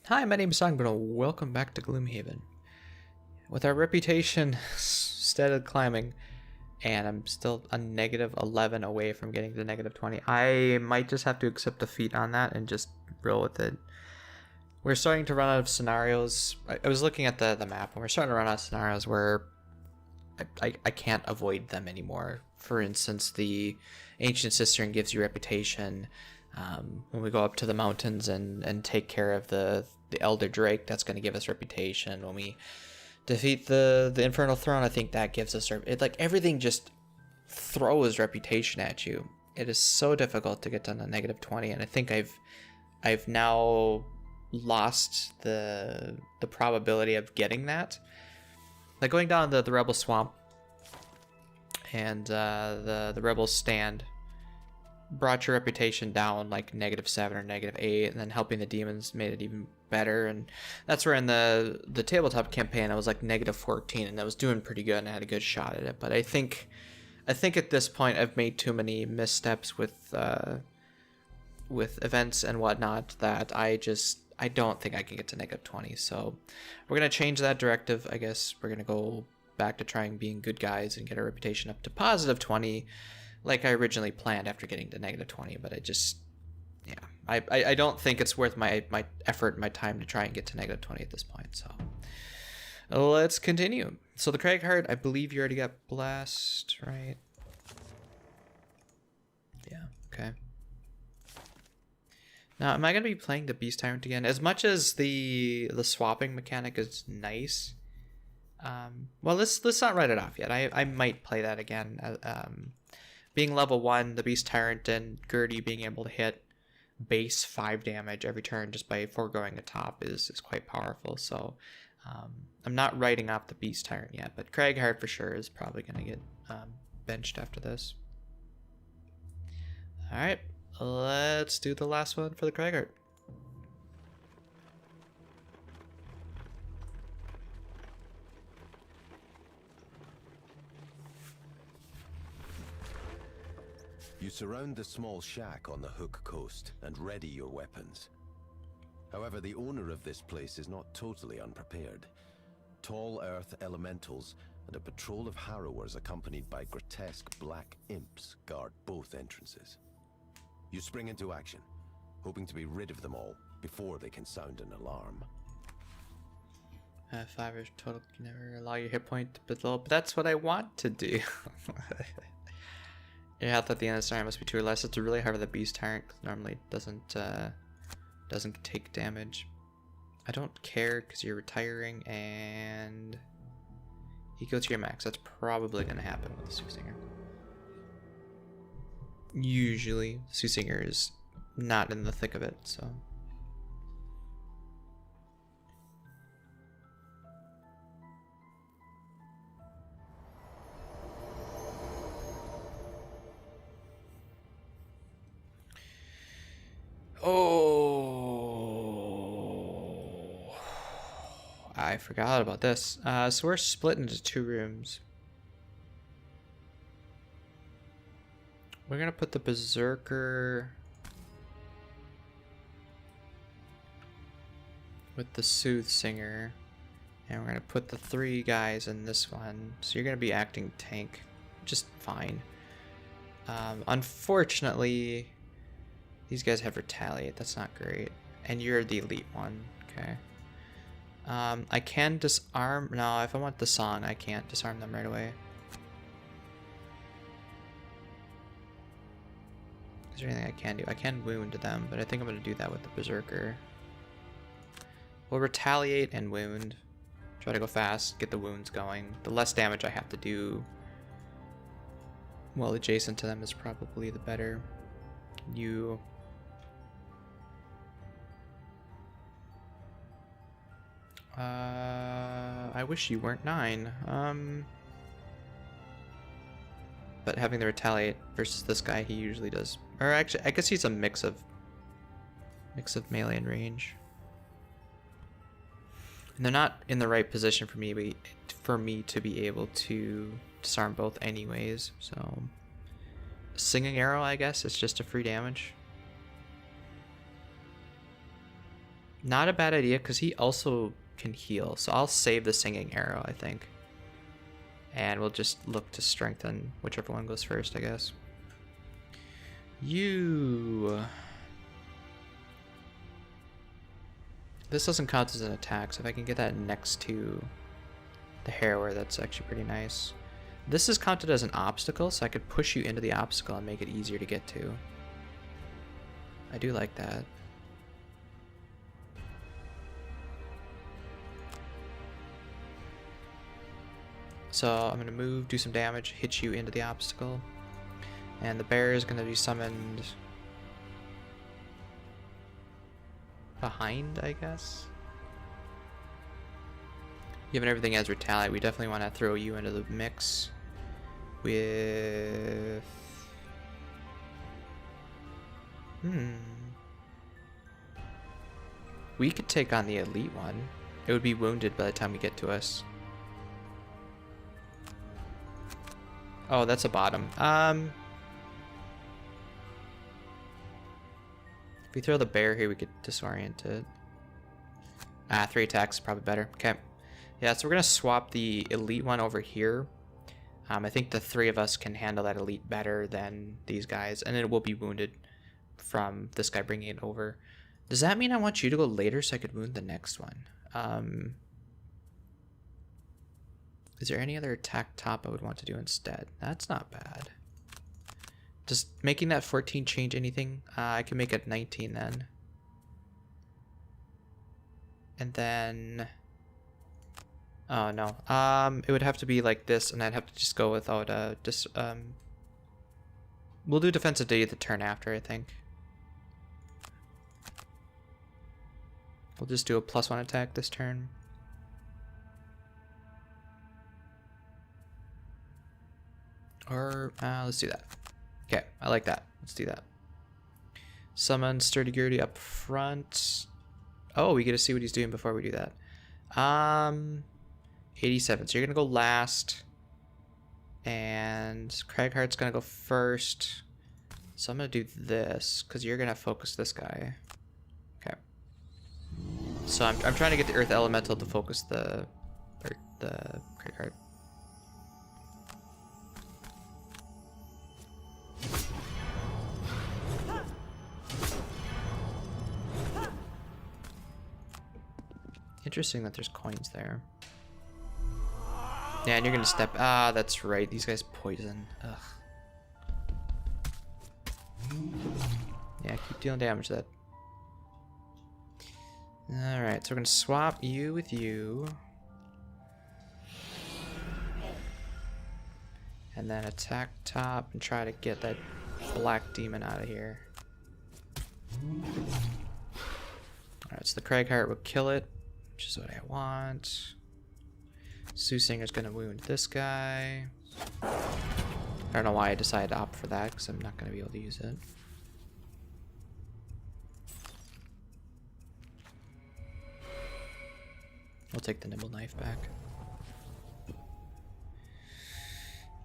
Hi, my name is Songbird. Welcome back to Gloomhaven. With our reputation steadily climbing, and I'm still a negative 11 away from getting to negative 20, I might just have to accept defeat on that and just roll with it. We're starting to run out of scenarios. I was looking at the map, and we're starting to run out of scenarios where I can't avoid them anymore. For instance, the Ancient Cistern gives you reputation. When we go up to the mountains and take care of the Elder Drake, that's going to give us reputation. When we defeat the Infernal Throne, I think that gives us like everything just throws reputation at you. It is so difficult to get down to negative 20, and I think I've now lost the probability of getting that. Like going down the Rebel Swamp and the Rebels stand brought your reputation down like -7 or -8, and then helping the demons made it even better. And that's where in the tabletop campaign I was like -14, and I was doing pretty good and I had a good shot at it. But I think at this point I've made too many missteps with events and whatnot that I don't think I can get to -20. So we're gonna change that directive. I guess we're gonna go back to trying being good guys and get our reputation up to +20 like I originally planned after getting to -20. But I don't think it's worth my effort and my time to try and get to -20 at this point. So let's continue. So the Cragheart, I believe you already got blast, right? Yeah, okay. Now, am I going to be playing the Beast Tyrant again? As much as the swapping mechanic is nice, well, let's not write it off yet. I might play that again. Being level 1, the Beast Tyrant and Gertie being able to hit base 5 damage every turn just by foregoing a top is quite powerful. So I'm not writing off the Beast Tyrant yet, but Cragheart for sure is probably going to get benched after this. All right. Let's do the last one for the Cragheart. You surround the small shack on the Hook Coast and ready your weapons. However, the owner of this place is not totally unprepared. Tall earth elementals and a patrol of harrowers accompanied by grotesque black imps guard both entrances. You spring into action, hoping to be rid of them all before they can sound an alarm. 5 is total. You never allow your hit point to below, but that's what I want to do. Your health at the end of the scenario must be 2 or less. It's really hard with the Beast Tyrant because normally it doesn't take damage. I don't care because you're retiring and you go to your max. That's probably going to happen with the Soothsinger. Usually, Soothsinger is not in the thick of it, so. Oh, I forgot about this. So we're split into 2 rooms. We're gonna put the Berserker with the Soothsinger, and we're gonna put the 3 guys in this one. So you're gonna be acting tank, just fine. Unfortunately, these guys have retaliate. That's not great, and you're the elite one. Okay. I can disarm. No, if I want the song, I can't disarm them right away. Is there anything I can do? I can wound them, but I think I'm going to do that with the Berserker. We'll retaliate and wound. Try to go fast, get the wounds going. The less damage I have to do, well, adjacent to them is probably the better. You... I wish you weren't 9. But having the retaliate versus this guy, he usually does. Or actually, I guess he's a mix of melee and range. And they're not in the right position for me to be able to disarm both anyways. So, Singing Arrow, I guess, is just a free damage. Not a bad idea, because he also can heal. So I'll save the singing arrow, I think. And we'll just look to strengthen whichever one goes first, I guess. You... This doesn't count as an attack, so if I can get that next to the harrower, that's actually pretty nice. This is counted as an obstacle, so I could push you into the obstacle and make it easier to get to. I do like that. So I'm going to move, do some damage, hit you into the obstacle. And the bear is going to be summoned behind, I guess. Given everything as retaliate, we definitely want to throw you into the mix with... We could take on the elite one. It would be wounded by the time we get to us. Oh, that's a bottom. If we throw the bear here, we could disorient it. 3 attacks is probably better. Okay. Yeah, so we're going to swap the elite one over here. I think the 3 of us can handle that elite better than these guys, and it will be wounded from this guy bringing it over. Does that mean I want you to go later so I could wound the next one? Is there any other attack top I would want to do instead? That's not bad. Does making that 14 change anything? I can make it 19 then. And then... Oh, no. It would have to be like this, and I'd have to just go without we'll do defensive day the turn after, I think. We'll just do a +1 attack this turn. Or, let's do that. Okay, I like that. Let's do that. Summon Sturdy Gurdy up front. Oh, we get to see what he's doing before we do that. 87. So you're going to go last. And Cragheart's going to go first. So I'm going to do this, because you're going to focus this guy. Okay. So I'm trying to get the Earth Elemental to focus the Cragheart. Interesting that there's coins there. Yeah, and you're gonna step... Ah, that's right. These guys poison. Ugh. Yeah, keep dealing damage to that. Alright, so we're gonna swap you with you. And then attack top and try to get that black demon out of here. Alright, so the Cragheart will kill it, which is what I want. Soothinger's gonna wound this guy. I don't know why I decided to opt for that, because I'm not gonna be able to use it. We'll take the nimble knife back.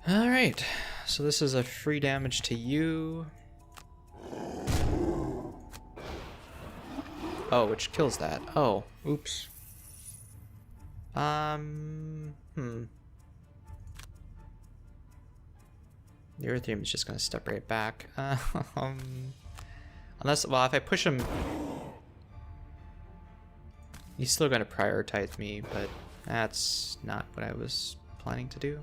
Alright, so this is a free damage to you. Oh, which kills that. Oh, oops. The Earthreum is just gonna step right back. Unless, well, if I push him, he's still gonna prioritize me, but that's not what I was planning to do.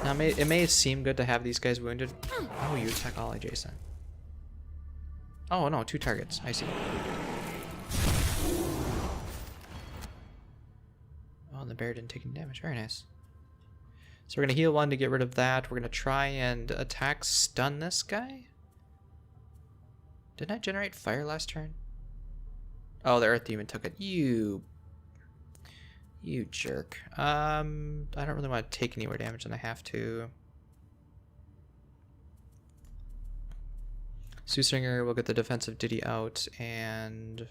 Now, it may seem good to have these guys wounded. Oh, you attack all adjacent. Oh, no, 2 targets. I see. Oh, and the bear didn't take any damage. Very nice. So we're going to heal 1 to get rid of that. We're going to try and attack stun this guy. Didn't I generate fire last turn? Oh, the Earth Demon took it. You jerk. I don't really want to take any more damage than I have to. Soothsinger will get the defensive ditty out, and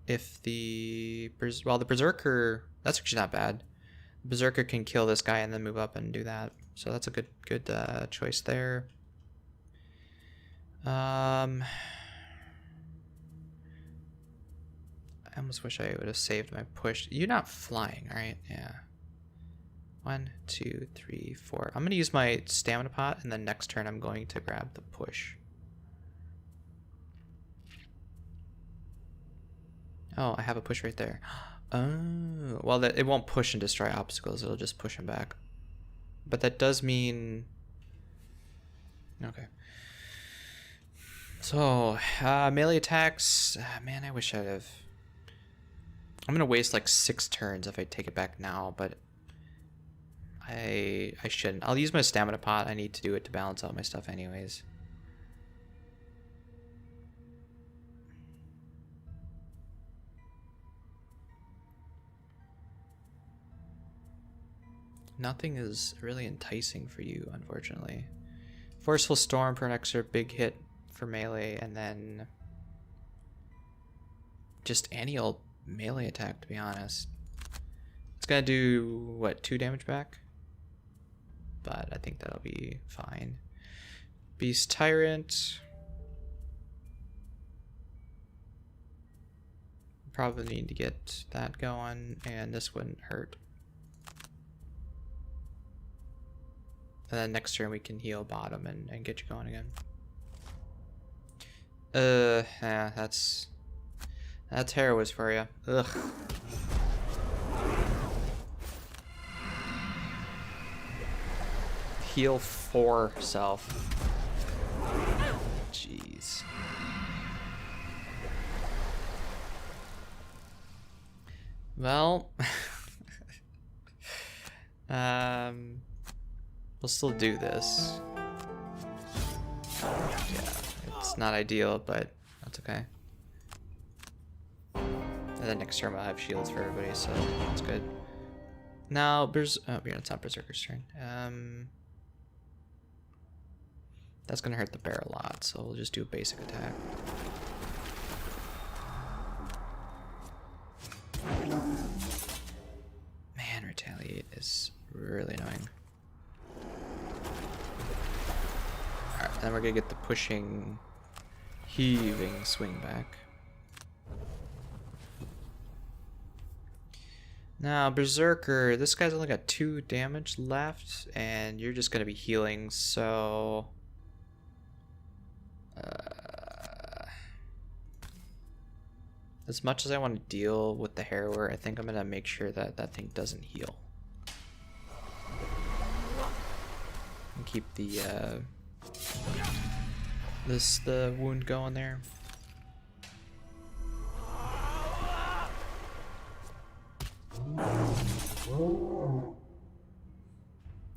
if the Berserker, that's actually not bad. The Berserker can kill this guy and then move up and do that, so that's a good choice there. I almost wish I would have saved my push. You're not flying, right? Yeah. 1, 2, 3, 4. I'm going to use my stamina pot, and then next turn I'm going to grab the push. Oh, I have a push right there. Oh, well, it won't push and destroy obstacles. It'll just push them back. But that does mean... Okay. So, melee attacks. Man, I wish I'd have... I'm going to waste like 6 turns if I take it back now, but I shouldn't. I'll use my stamina pot. I need to do it to balance out my stuff anyways. Nothing is really enticing for you, unfortunately. Forceful Storm for an extra big hit for melee, and then just any old melee attack, to be honest. It's gonna do, what, 2 damage back? But I think that'll be fine. Beast Tyrant. Probably need to get that going, and this wouldn't hurt. And then next turn we can heal bottom and get you going again. Yeah, that's Heroes for you. Ugh. Heal 4 self. Jeez. Well, we'll still do this. Yeah, it's not ideal, but that's okay. And then next turn I'll have shields for everybody, so that's good. Now, it's not Berserker's turn. That's gonna hurt the bear a lot, so we'll just do a basic attack. Man, retaliate is really annoying. Alright, then we're gonna get the pushing, heaving swing back. Now, Berserker, this guy's only got 2 damage left, and you're just gonna be healing, so... as much as I want to deal with the Harrower, I think I'm gonna make sure that that thing doesn't heal. And keep the the wound going there. I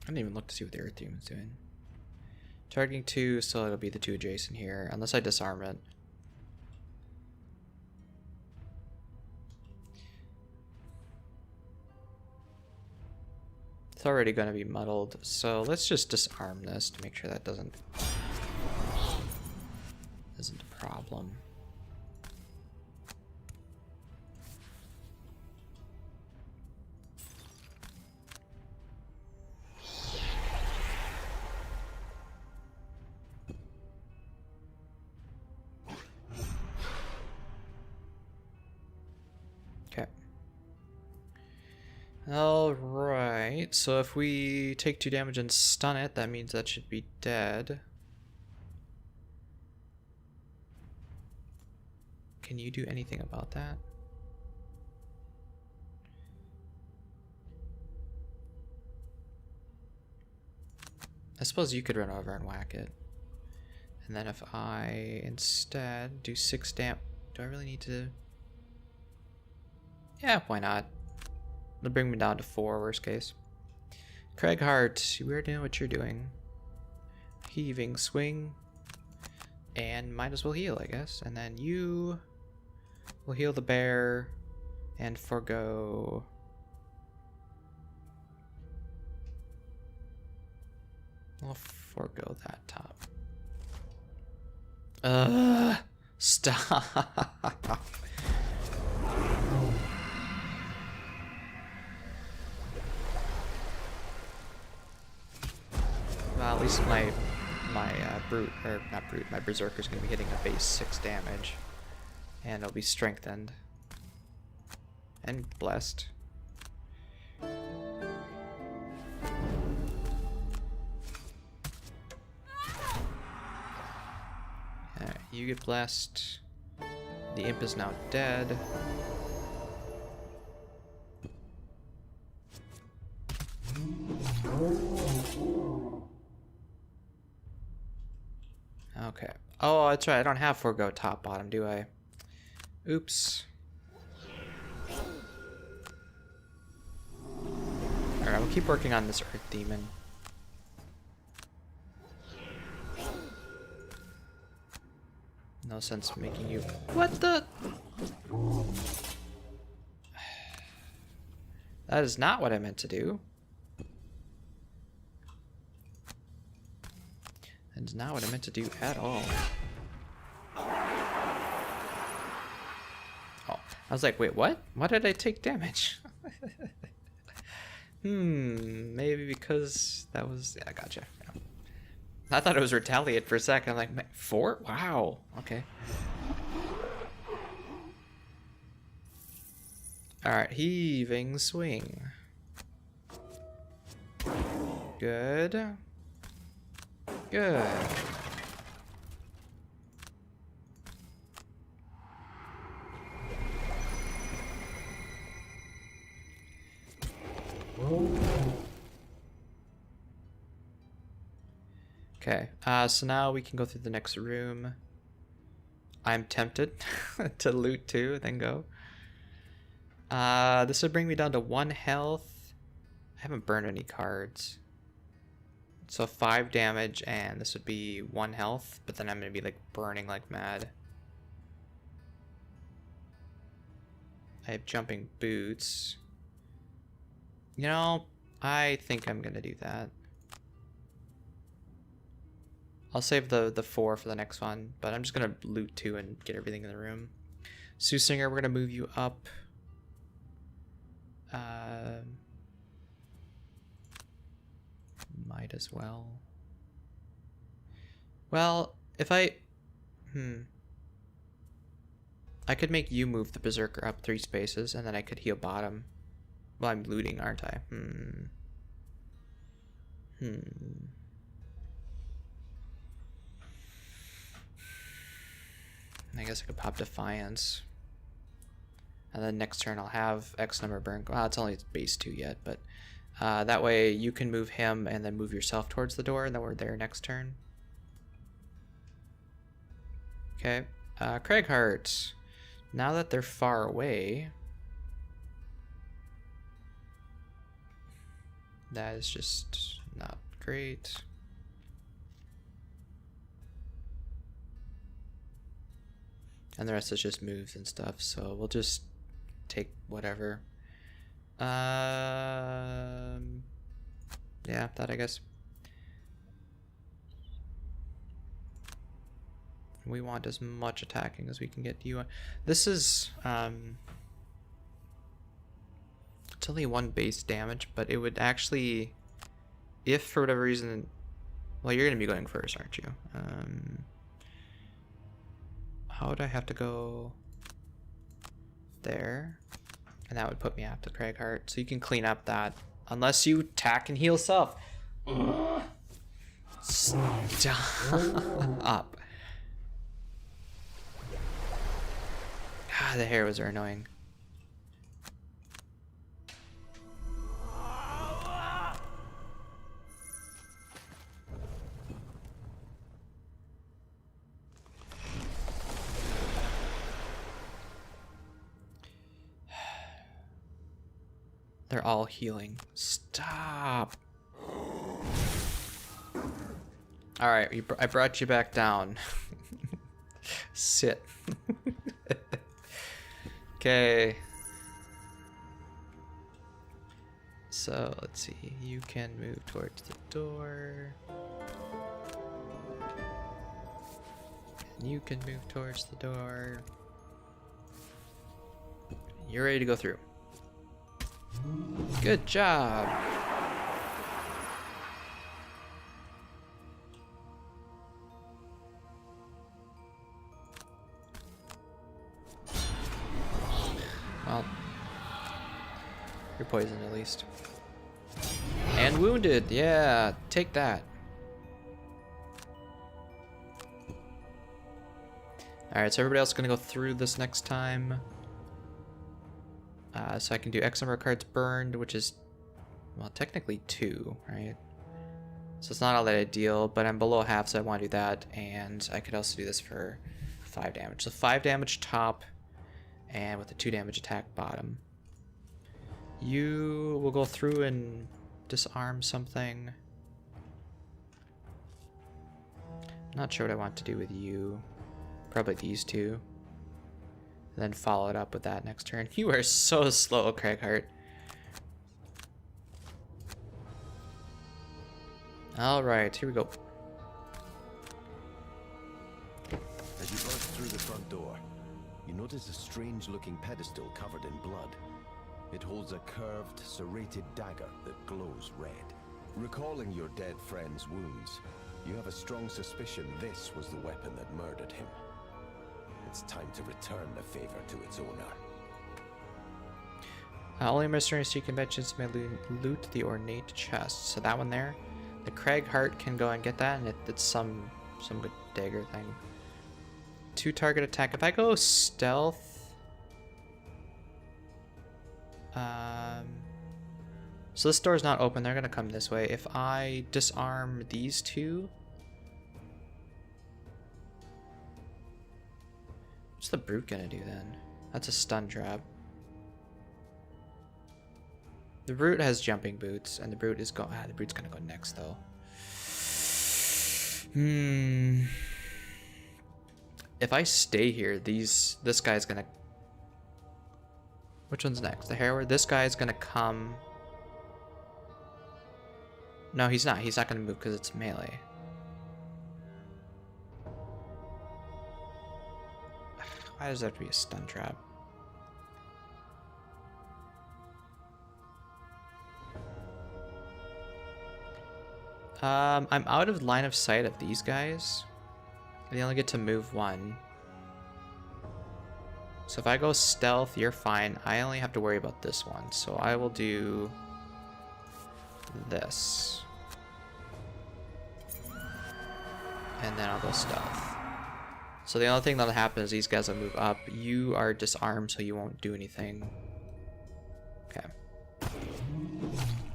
didn't even look to see what the Earth Demon's doing. Targeting 2, so it'll be the 2 adjacent here, unless I disarm it. It's already going to be muddled, so let's just disarm this to make sure that isn't a problem. Okay. Alright, so if we take 2 damage and stun it, that means that should be dead. Can you do anything about that? I suppose you could run over and whack it. And then if I instead do 6 damage, do I really need to? Yeah, why not? It'll bring me down to 4, worst case. Cragheart, you already know what you're doing. Heaving swing. And might as well heal, I guess. And then you will heal the bear and forgo. We'll forgo that top. Stop. Well, at least my brute, or not brute, my berserker's gonna be hitting a base 6 damage, and it'll be strengthened and blessed. Alright, you get blessed. The imp is now dead. Okay. Oh, that's right. I don't have forego top bottom, do I? Oops. Alright, I'll keep working on this Earth Demon. No sense making you... What the... That is not what I meant to do. That is not what I meant to do at all. Oh, I was like, wait, what? Why did I take damage? Maybe because that was... Yeah, I gotcha. Yeah. I thought it was retaliate for a second. I'm like, 4? Wow. Okay. Alright, heaving swing. Good. Good. Okay, so now we can go through the next room. I'm tempted to loot too, then go. This would bring me down to 1 health. I haven't burned any cards. So 5 damage, and this would be 1 health, but then I'm gonna be like burning like mad. I have jumping boots. You know, I think I'm gonna do that. I'll save the 4 for the next one, but I'm just gonna loot 2 and get everything in the room. Soothsinger, we're gonna move you up. Might as well. Well, if I could make you move the Berserker up 3 spaces, and then I could heal bottom. Well, I'm looting, aren't I? I guess I could pop Defiance. And then next turn I'll have X number burn. Well, it's only base 2 yet, but that way you can move him and then move yourself towards the door, and then we're there next turn. Okay. Cragheart. Now that they're far away, that is just not great. And the rest is just moves and stuff, so we'll just take whatever. Yeah, that I guess. We want as much attacking as we can get you. This is it's only 1 base damage, but it would actually, if for whatever reason, well, you're gonna be going first, aren't you? How would I have to go there? And that would put me after Cragheart. So you can clean up that. Unless you attack and heal self. Stop. God, the arrows are annoying. They're all healing. Stop. Alright, I brought you back down. Sit. Okay. So, let's see. You can move towards the door. You can move towards the door. You're ready to go through. Good job. Well, you're poisoned at least. And wounded. Yeah, take that. Alright, so everybody else is going to go through this next time. So I can do X number of cards burned, which is, well, technically 2, right? So it's not all that ideal, but I'm below half, so I want to do that. And I could also do this for 5 damage. So 5 damage top, and with a 2 damage attack bottom. You will go through and disarm something. I'm not sure what I want to do with you. Probably these two. And then follow it up with that next turn. You are so slow, Cragheart. Alright, here we go. As you burst through the front door, you notice a strange-looking pedestal covered in blood. It holds a curved, serrated dagger that glows red. Recalling your dead friend's wounds, you have a strong suspicion this was the weapon that murdered him. It's time to return the favor to its owner. Only mercenary conventions may loot the ornate chest. So that one there, the Cragheart can go and get that, and it's some good dagger thing. 2 target attack. If I go stealth, so this door's not open. They're gonna come this way. If I disarm these two, what's the brute gonna do then? That's a stun trap. The brute has jumping boots, and the brute is going. The brute's gonna go next though. If I stay here, this guy's gonna. Which one's next? The Hereward. This guy's gonna come. No, he's not. He's not gonna move because it's melee. Why does that have to be a stun trap? I'm out of line of sight of these guys. They only get to move 1. So if I go stealth, you're fine. I only have to worry about this one. So I will do this. And then I'll go stealth. So the only thing that'll happen is these guys will move up. You are disarmed, so you won't do anything. Okay.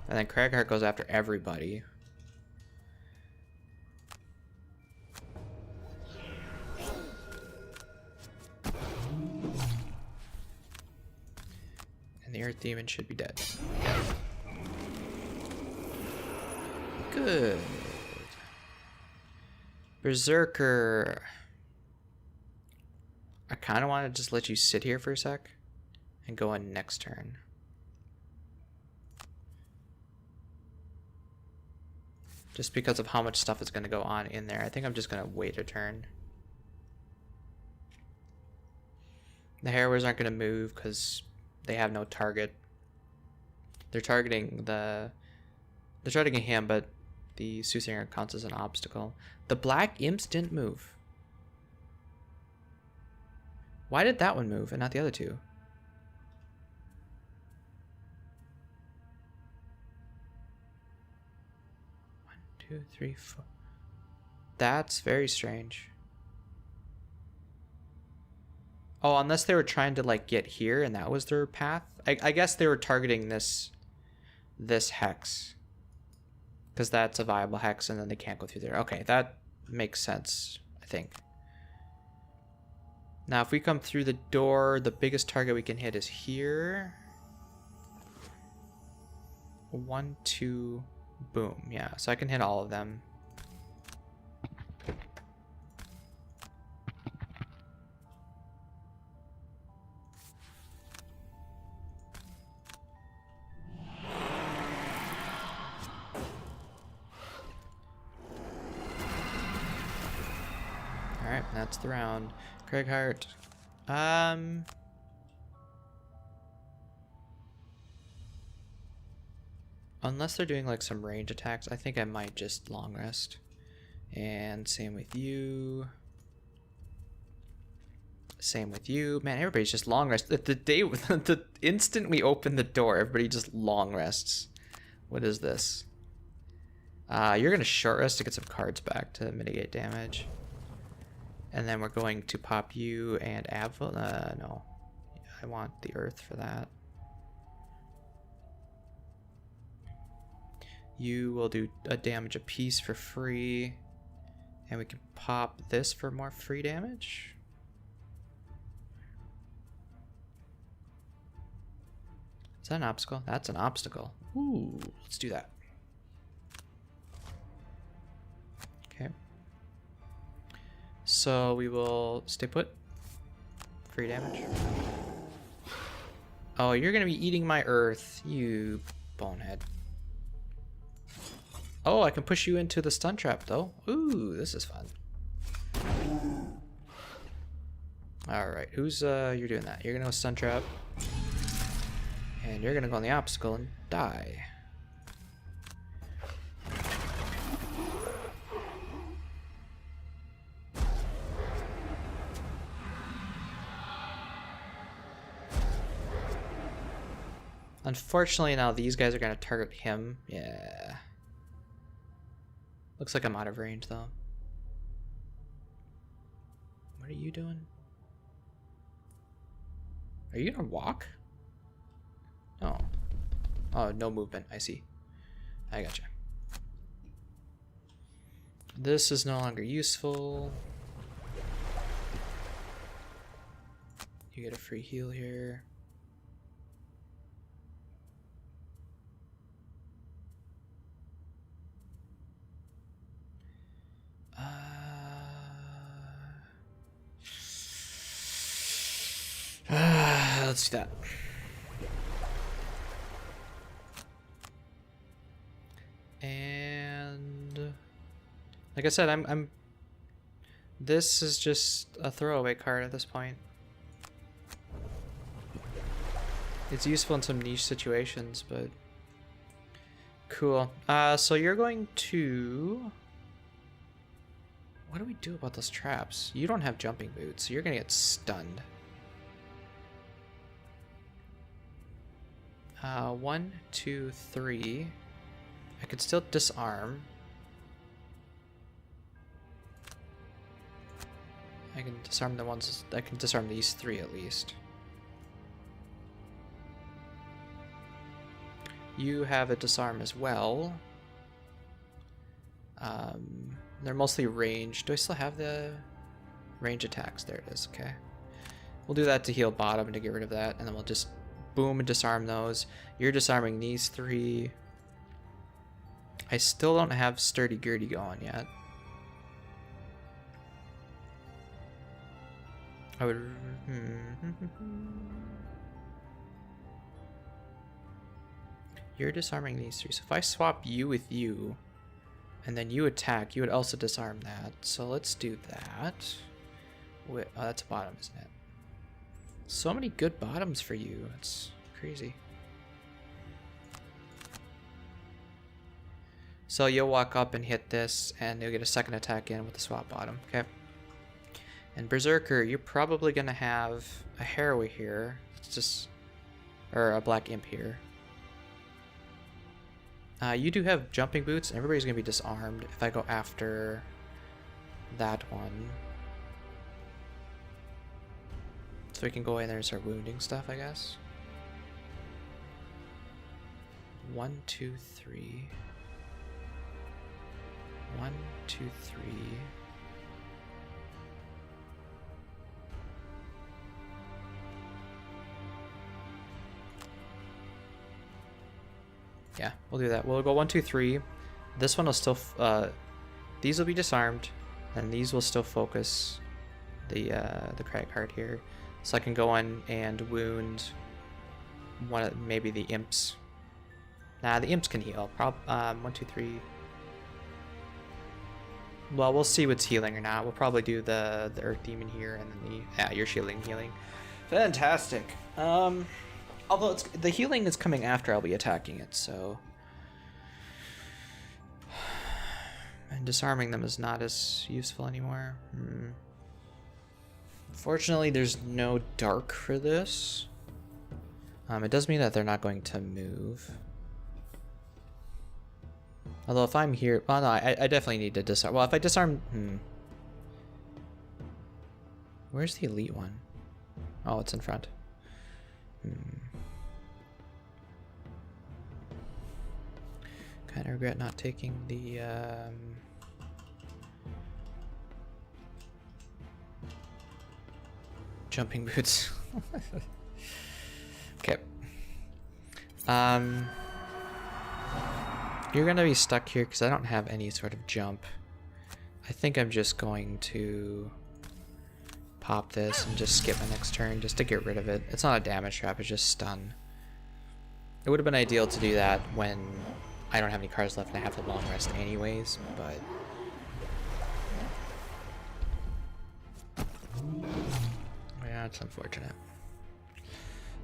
And then Cragheart goes after everybody. And the Earth Demon should be dead. Good. Berserker. I kind of want to just let you sit here for a sec and go on next turn. Just because of how much stuff is going to go on in there. I think I'm just going to wait a turn. The Harrows aren't going to move because they have no target. They're targeting him, but the Soothsinger counts as an obstacle. The Black Imps didn't move. Why did that one move and not the other two? 1, 2, 3, 4. That's very strange. Oh, unless they were trying to like get here and that was their path. I guess they were targeting this hex. Because that's a viable hex and then they can't go through there. Okay, that makes sense, I think. Now, if we come through the door, the biggest target we can hit is here. 1, 2, boom. Yeah, so I can hit all of them. Alright, that's the round. Cragheart. Unless they're doing like some range attacks, I think I might just long rest. And same with you. Same with you. Man, everybody's just long rest. The instant we open the door, everybody just long rests. What is this? You're gonna short rest to get some cards back to mitigate damage. And then we're going to pop you and Abvil. No. I want the earth for that. You will do a damage apiece for free. And we can pop this for more free damage. Is that an obstacle? That's an obstacle. Ooh, let's do that. Okay. So we will stay put. Free damage. Oh, you're gonna be eating my earth, you bonehead. Oh, I can push you into the stun trap though. Ooh, this is fun. Alright, who's you're doing that. You're gonna go stun trap. And you're gonna go on the obstacle and die. Unfortunately, now these guys are gonna target him. Yeah. Looks like I'm out of range though. What are you doing? Are you gonna walk? Oh. Oh, no movement. I see. I gotcha. This is no longer useful. You get a free heal here. Let's do that. And like I said, I'm this is just a throwaway card at this point. It's useful in some niche situations, but cool. So you're going to, what do we do about those traps? You don't have jumping boots, so you're gonna get stunned. 1, 2, 3. I could still disarm. I can disarm the ones. I can disarm these 3 at least. You have a disarm as well. They're mostly range. Do I still have the range attacks? There it is. Okay. We'll do that to heal bottom to get rid of that, and then we'll just boom and disarm those. You're disarming these 3. I still don't have Sturdy Gurdy going yet. I would... You're disarming these 3. So if I swap you with you, and then you attack, you would also disarm that. So let's do that. Wait, oh, that's a bottom, isn't it? So many good bottoms for you. It's crazy. So you'll walk up and hit this, and you'll get a second attack in with the swap bottom. Okay. And Berserker, you're probably gonna have a Harroway here. It's just, or a Black Imp here. You do have jumping boots. Everybody's gonna be disarmed if I go after that one. So we can go in there and start wounding stuff, I guess. 1, 2, 3. 1, 2, 3. Yeah, we'll do that. We'll go 1, 2, 3. This one will still, these will be disarmed, and these will still focus the Cragheart here. So I can go in and wound one of maybe the imps. Nah, the imps can heal. 1, 2, 3. Well, we'll see what's healing or not. We'll probably do the Earth Demon here and then the... Yeah, you're shielding healing. Fantastic. Although the healing is coming after I'll be attacking it, so... And disarming them is not as useful anymore. Fortunately, there's no dark for this. It does mean that they're not going to move. Although if I'm here... Well, no, I definitely need to disarm... Well, if I disarm... Where's the elite one? Oh, it's in front. Kind of regret not taking the... jumping boots. Okay. You're gonna be stuck here because I don't have any sort of jump. I think I'm just going to pop this and just skip my next turn just to get rid of it. It's not a damage trap, it's just stun. It would have been ideal to do that when I don't have any cards left and I have the long rest anyways, but... Yeah, it's unfortunate.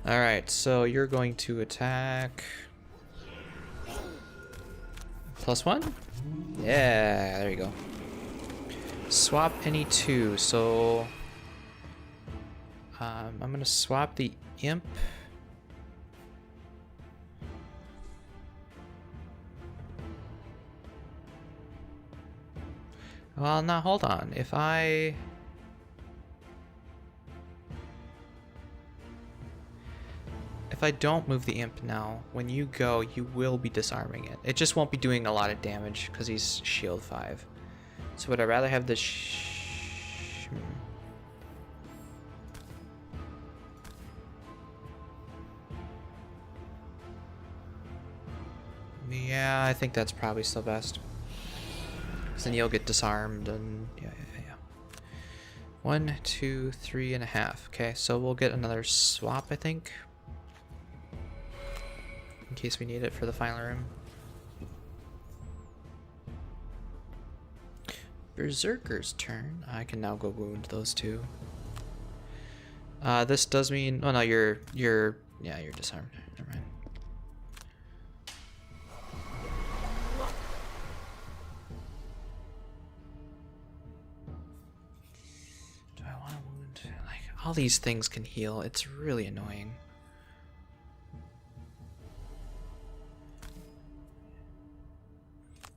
Alright, so you're going to attack... +1? Yeah, there you go. Swap any two, so... I'm gonna swap the imp. Well, now hold on. If I don't move the imp now, when you go, you will be disarming it. It just won't be doing a lot of damage because he's shield 5. So would I rather have the Yeah, I think that's probably still best. Because then you'll get disarmed and yeah. 1, 2, 3.5. Okay, so we'll get another swap, I think. In case we need it for the final room. Berserker's turn. I can now go wound those two. This does mean... Oh no, you're disarmed. Never mind. Do I want to wound? Like, all these things can heal. It's really annoying.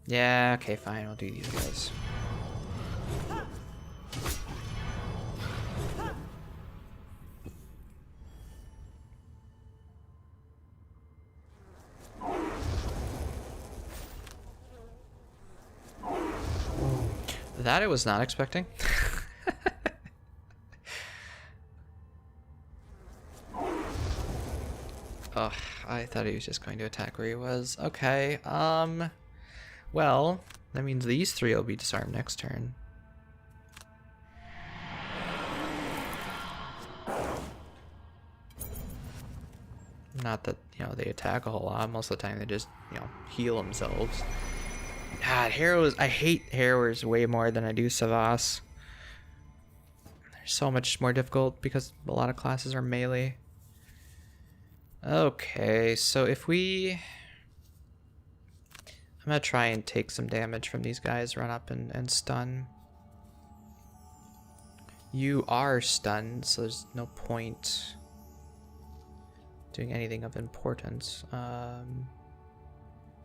Yeah, okay, fine. We'll do these guys. That I was not expecting. Oh, I thought he was just going to attack where he was. Okay, well, that means these three will be disarmed next turn. Not that, they attack a whole lot. Most of the time they just, heal themselves. God, Harrows, I hate Harrows way more than I do Savas. They're so much more difficult because a lot of classes are melee. Okay, so if we... I'm gonna try and take some damage from these guys, run up and stun. You are stunned, so there's no point doing anything of importance.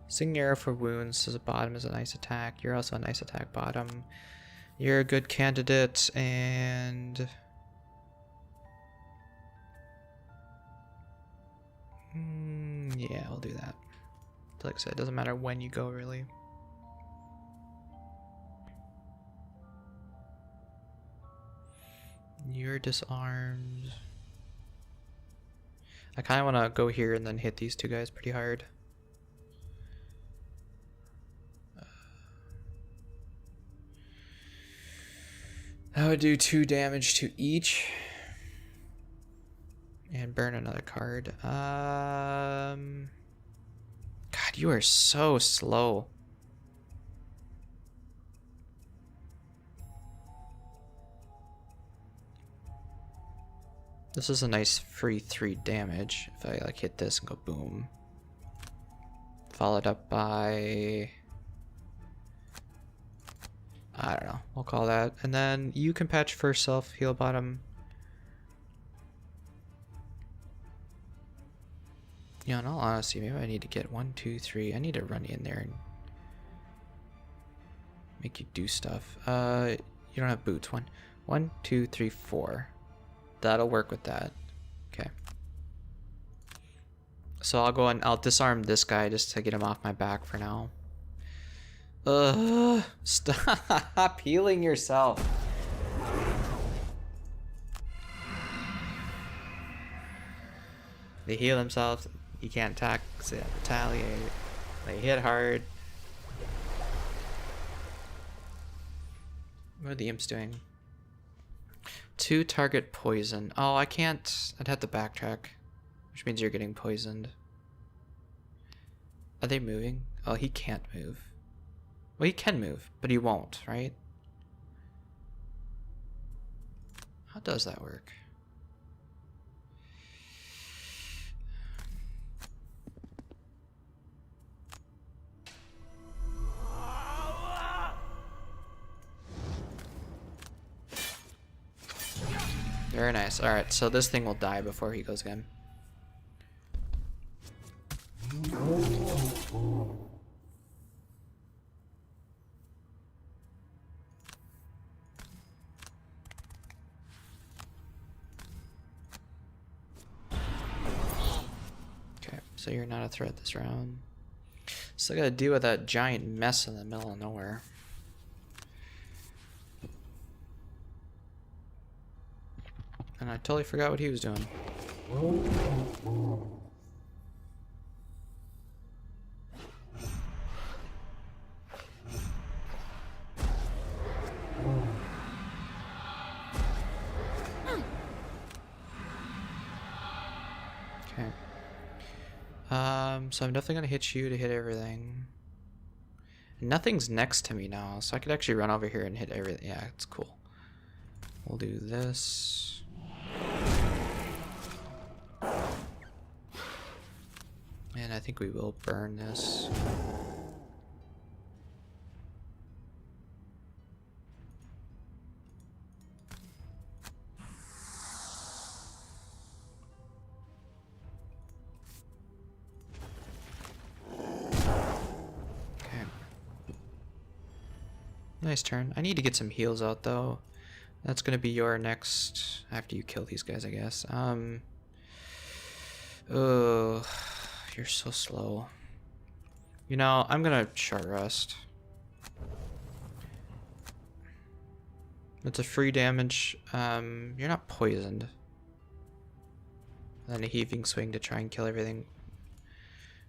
Sing Arrow for wounds, so the bottom is a nice attack. You're also a nice attack bottom. You're a good candidate, and... yeah, we'll do that. Like I said, it doesn't matter when you go, really. You're disarmed. I kind of want to go here and then hit these two guys pretty hard. That would do 2 damage to each. And burn another card. God, you are so slow. This is a nice free 3 damage. If I like hit this and go boom. Followed up by... I don't know. We'll call that. And then you can patch first self, heal bottom. You know, in all honesty, maybe I need to get 1, 2, 3. I need to run in there and make you do stuff. You don't have boots. 1, 2, 3, 4. That'll work with that. Okay. So I'll go and I'll disarm this guy just to get him off my back for now. Stop healing yourself. They heal themselves. You can't attack, so they retaliate. They hit hard. What are the imps doing? 2 target poison. Oh, I can't. I'd have to backtrack. Which means you're getting poisoned. Are they moving? Oh, he can't move. Well, he can move, but he won't, right? How does that work? Very nice. Alright, so this thing will die before he goes again. Okay, so you're not a threat this round. Still gotta deal with that giant mess in the middle of nowhere. And I totally forgot what he was doing. Okay. So I'm definitely gonna hit you to hit everything. Nothing's next to me now, so I could actually run over here and hit everything. Yeah, it's cool. We'll do this. And I think we will burn this. Okay. Nice turn. I need to get some heals out though. That's gonna be your next after you kill these guys, I guess. Oh, you're so slow. You know, I'm gonna short rest. It's a free damage. You're not poisoned. And then a heaving swing to try and kill everything.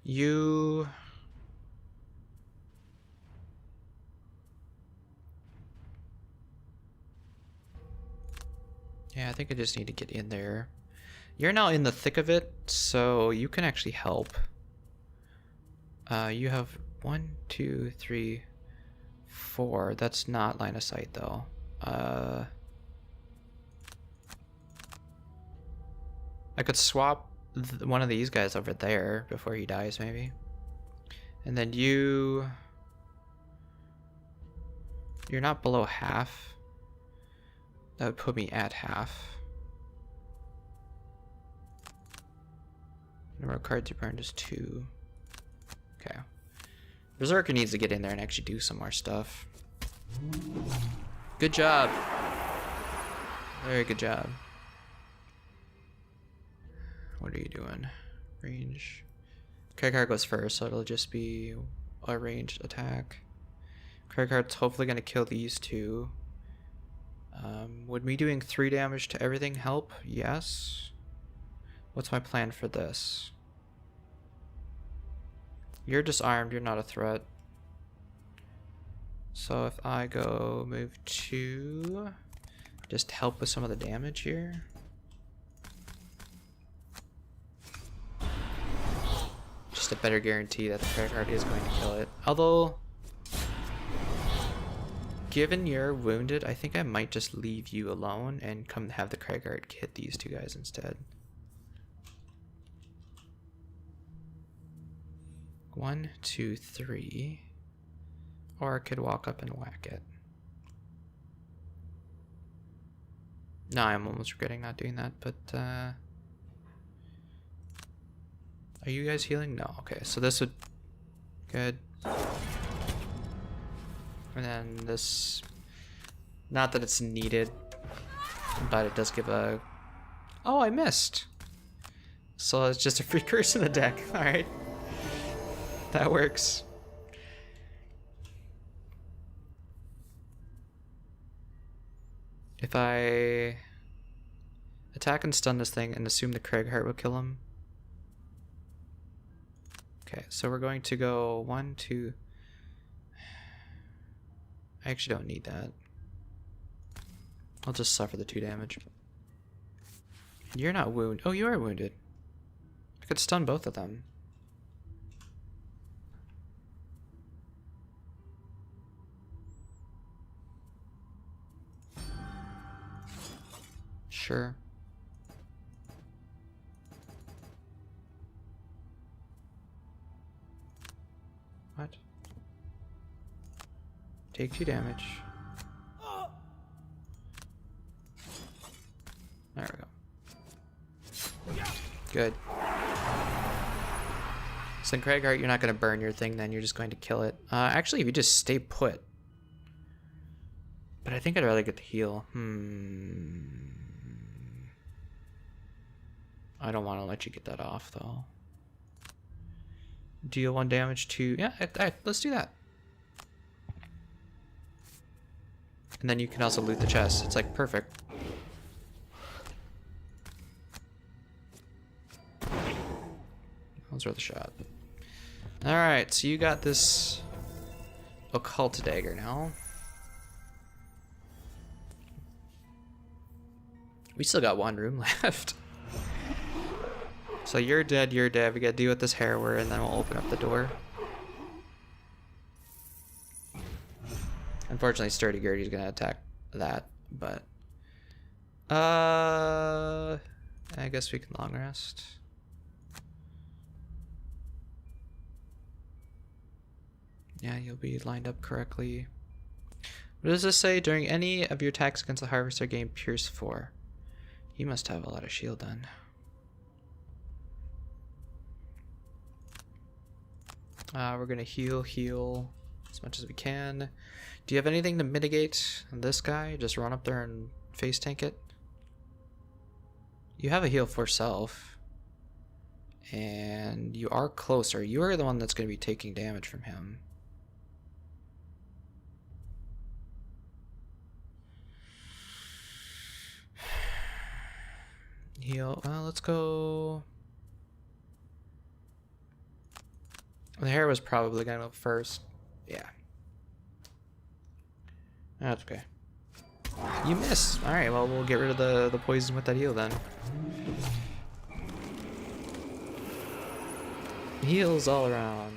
You... Yeah, I think I just need to get in there. You're now in the thick of it, so you can actually help. You have 1, 2, 3, 4. That's not line of sight though. I could swap one of these guys over there before he dies, maybe. And then you're not below half. That would put me at half. Number of cards you burned is 2. Okay. Berserker needs to get in there and actually do some more stuff. Good job. Very good job. What are you doing? Range. Cragheart goes first, so it'll just be a ranged attack. Cragheart's hopefully going to kill these 2. Would me doing 3 damage to everything help? Yes. What's my plan for this? You're disarmed, you're not a threat. So if I go move 2, just help with some of the damage here. Just a better guarantee that the Cragheart is going to kill it. Although... Given you're wounded, I think I might just leave you alone and come have the Cragheart hit these two guys instead. 1, 2, 3. Or I could walk up and whack it. No, I'm almost regretting not doing that, but are you guys healing? No. Okay, so this would... Good. And then this... Not that it's needed, but it does give a... Oh, I missed! So it's just a free curse in the deck. Alright. That works. If I attack and stun this thing and assume the Cragheart will kill him. Okay, so we're going to go 1, 2. I actually don't need that. I'll just suffer the 2 damage. You're not wounded. Oh, you are wounded. I could stun both of them. Sure. What? Take 2 damage. There we go. Good. So in Cragheart, you're not going to burn your thing, then you're just going to kill it. Actually, if you just stay put. But I think I'd rather get the heal. I don't want to let you get that off, though. Deal 1 damage to... Yeah, alright, let's do that. And then you can also loot the chest. It's like perfect. That was worth a shot. Alright, so you got this occult dagger now. We still got 1 room left. So you're dead, you're dead. We gotta deal with this harrower and then we'll open up the door. Unfortunately, Sturdy Gertie's gonna attack that, but... I guess we can long rest. Yeah, you'll be lined up correctly. What does this say? During any of your attacks against the harvester, gain Pierce 4. He must have a lot of shield then. We're gonna heal as much as we can. Do you have anything to mitigate this guy? Just run up there and face tank it. You have a heal for self. And you are closer. You are the one that's gonna be taking damage from him. Heal. Well, let's go. The hair was probably gonna go first. Yeah. That's okay. You miss. Alright, well, we'll get rid of the poison with that heal then. Heals all around.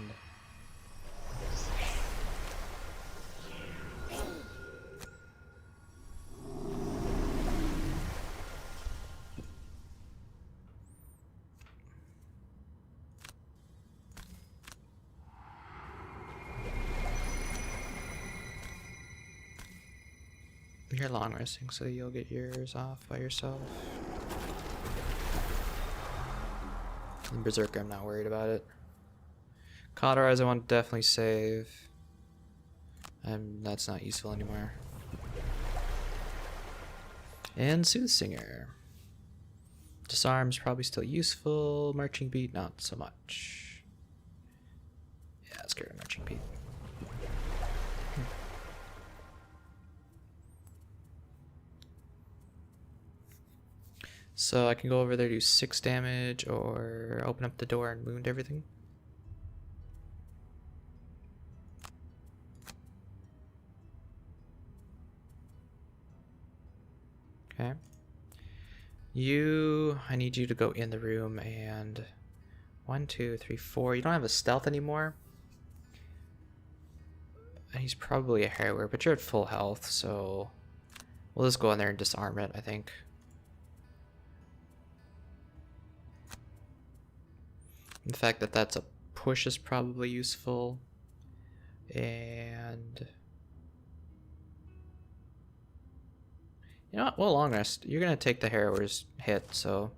You're long resting, so you'll get yours off by yourself. And Berserker, I'm not worried about it. Cauterize, I want to definitely save. That's not useful anymore. And Soothsinger. Disarm's probably still useful. Marching Beat, not so much. Yeah, let's get rid of Marching Beat. So I can go over there, do 6 damage, or open up the door and wound everything. Okay. I need you to go in the room and 1, 2, 3, 4. You don't have a stealth anymore. He's probably a harrower, but you're at full health, so we'll just go in there and disarm it, I think. The fact that that's a push is probably useful. And you know what? Well, long rest. You're gonna take the harrower's hit, so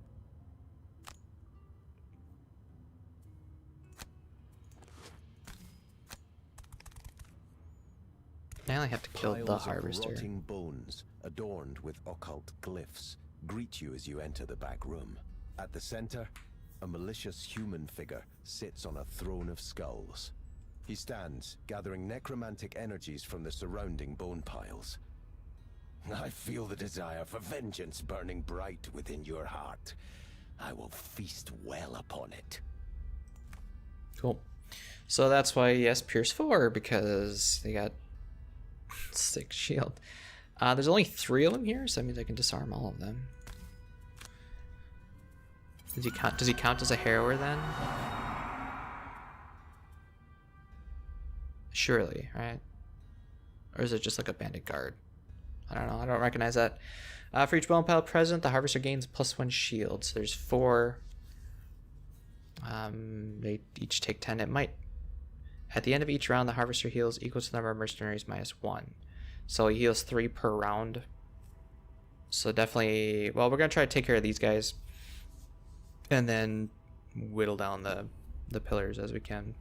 now I have to kill the harvester. Rotting bones adorned with occult glyphs greet you as you enter the back room. At the center, a malicious human figure sits on a throne of skulls. He stands, gathering necromantic energies from the surrounding bone piles. I feel the desire for vengeance burning bright within your heart. I will feast well upon it. Cool. So that's why he has Pierce 4, because they got 6 shield. There's only 3 of them here, so that means I can disarm all of them. Does he count as a harrower then? Surely, right? Or is it just like a bandit guard? I don't know. I don't recognize that. For each bone pile present, the harvester gains +1 shield. So there's 4. They each take 10. It might. At the end of each round, the harvester heals equal to the number of mercenaries -1. So he heals 3 per round. So definitely. Well, we're gonna try to take care of these guys, and then whittle down the pillars as we can.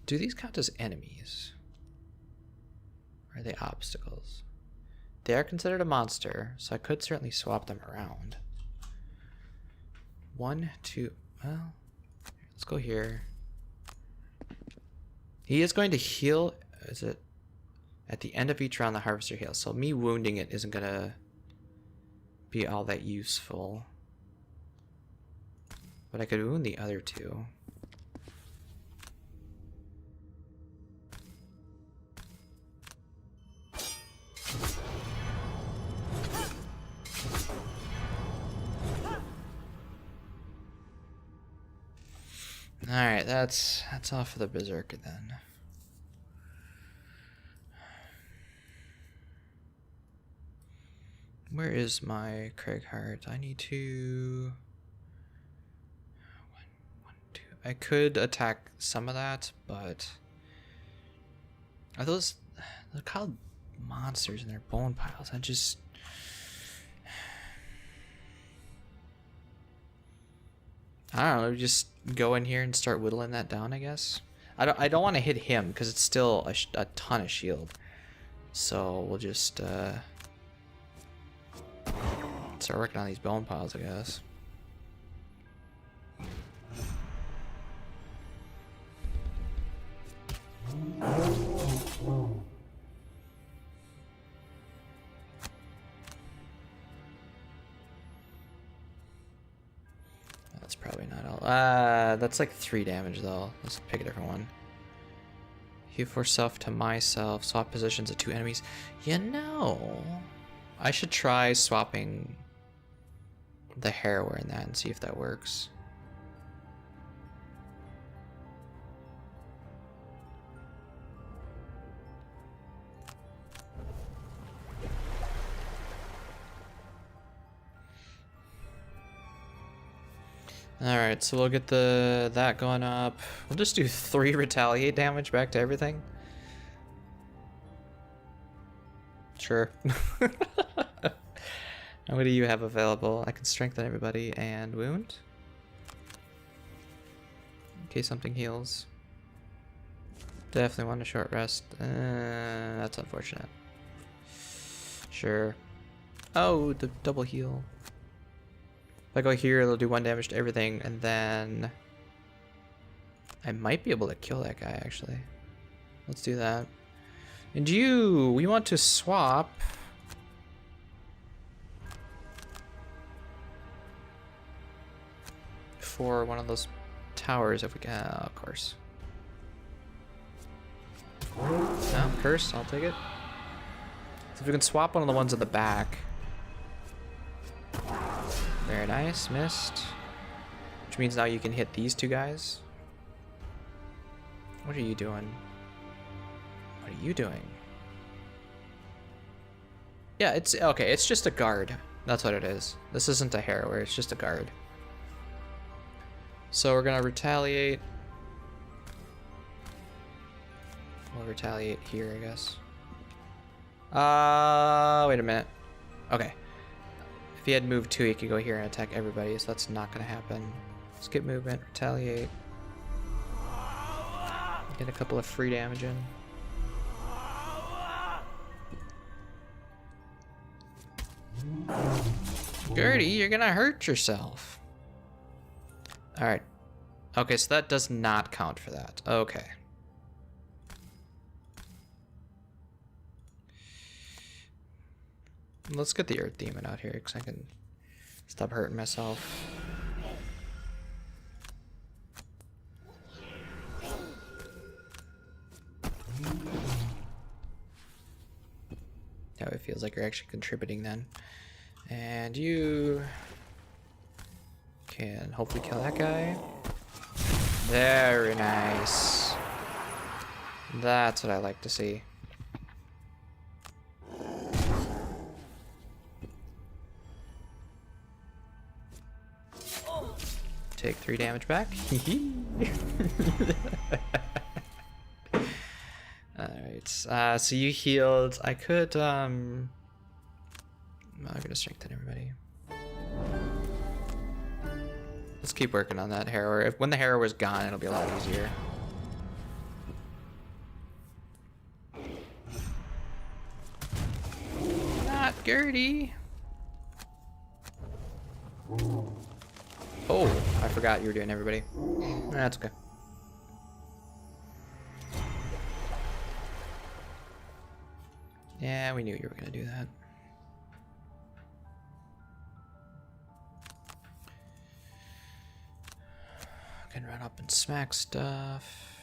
Do these count as enemies? Or are they obstacles? They are considered a monster, so I could certainly swap them around. 1, 2, well, let's go here. He is going to heal, is it? At the end of each round, the harvester heals. So me wounding it isn't gonna be all that useful. But I could wound the other 2. Alright, that's all for the Berserker then. Where is my Cragheart? I need to... 1, 2. I could attack some of that, but... Are those... They're called monsters in their bone piles. I just... I don't know, just go in here and start whittling that down, I guess. I don't want to hit him because it's still a ton of shield. So we'll just start working on these bone piles, I guess. That's probably not all. That's like 3 damage though. Let's pick a different one. Heal for self to myself. Swap positions of 2 enemies. You know, I should try swapping the harrower in that and see if that works. Alright, so we'll get that going up. We'll just do 3 retaliate damage back to everything. Sure. And what do you have available? I can strengthen everybody and wound. In case something heals. Definitely want a short rest. That's unfortunate. Sure. Oh, the double heal. If I go here, it'll do 1 damage to everything, and then I might be able to kill that guy, actually. Let's do that. And we want to swap for one of those towers if we can. Oh, of course. No, curse, I'll take it. So if we can swap one of the ones at the back. Very nice, missed. Which means now you can hit these two guys. What are you doing? What are you doing? Yeah, it's okay, it's just a guard. That's what it is. This isn't a harrower, it's just a guard. So we're gonna retaliate. We'll retaliate here, I guess. Wait a minute. Okay. If he had moved 2, he could go here and attack everybody, so that's not gonna happen. Skip movement, retaliate. Get a couple of free damage in. Gertie, you're gonna hurt yourself. Alright. Okay, so that does not count for that. Okay. Let's get the Earth Demon out here, because I can stop hurting myself. Now it feels like you're actually contributing then. And you can hopefully kill that guy. Very nice. That's what I like to see. Take 3 damage back. Alright, so you healed. I could, I'm gonna strengthen everybody. Let's keep working on that harrower. When the harrower's gone, it'll be a lot easier. Not Gertie. Oh, I forgot you were doing everybody. That's okay. Yeah, we knew you were gonna do that. Can run up and smack stuff.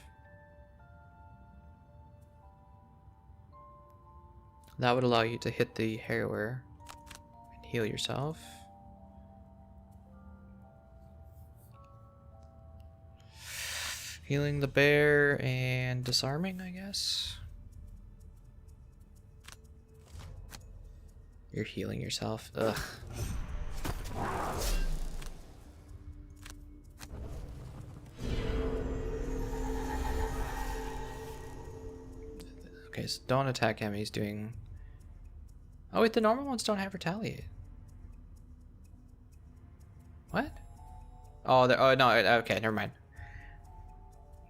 That would allow you to hit the harrower and heal yourself. Healing the bear and disarming, I guess. You're healing yourself. Ugh. Okay, so don't attack him. He's doing... Oh wait, the normal ones don't have retaliate. What? Oh, oh no, okay, never mind.